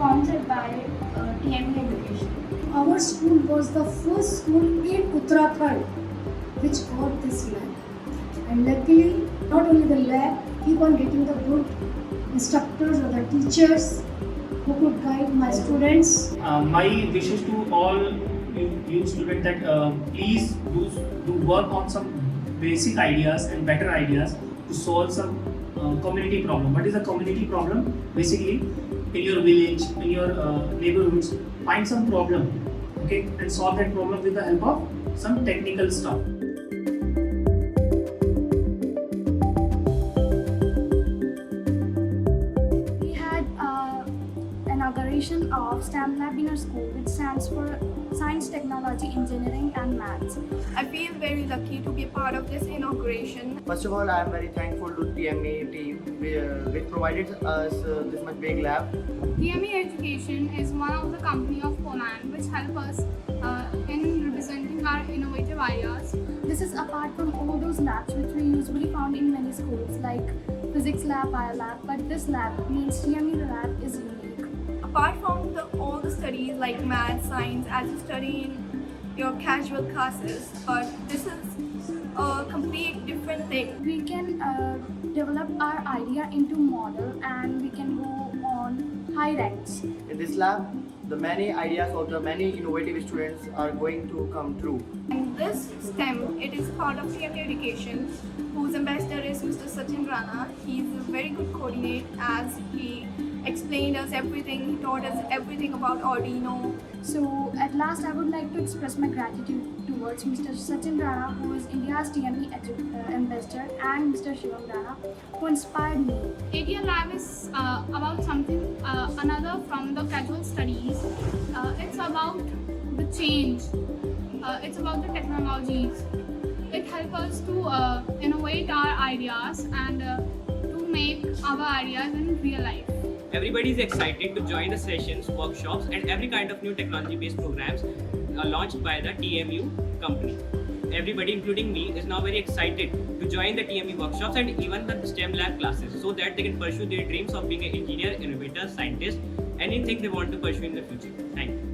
sponsored by TME Education. Our school was the first school in Uttarakhand which got this lab. And luckily, not only the lab, keep on getting the good instructors or the teachers who could guide my students. My wishes to all you students that please do work on some basic ideas and better ideas to solve some community problem. What is a community problem? Basically, in your village, in your neighborhoods, find some problem, okay, and solve that problem with the help of some technical stuff. We had inauguration of STEM lab in our school, which stands for Science, Technology, Engineering and Maths. I feel very lucky to be a part of this inauguration. First of all, I am very thankful to TME team which provided us this much big lab. TME Education is one of the company of Poland which help us in representing our innovative ideas. This is apart from all those labs which we usually found in many schools like physics lab, bio lab, but this lab means TME lab is unique. Apart from all the studies like math, science, as you study in your casual classes, but this is a complete different thing. We can develop our idea into model and we can go on high ranks. In this lab, the many ideas of the many innovative students are going to come true. And this STEM, it is part of TME Education, whose ambassador is Mr. Sachin Rana. He is a very good coordinator as he explained us everything, he taught us everything about Arduino. So at last I would like to express my gratitude towards Mr. Sachin Rana, who is India's TME ambassador, and Mr. Shivam Rana, who inspired me. ATL Lab is about something another from the casual studies. It's about the change. It's about the technologies. It helps us to innovate our ideas and to make our ideas in real life. Everybody is excited to join the sessions, workshops and every kind of new technology-based programs launched by the TMU company. Everybody, including me, is now very excited to join the TME workshops and even the STEM lab classes so that they can pursue their dreams of being an engineer, innovator, scientist, anything they want to pursue in the future. Thank you.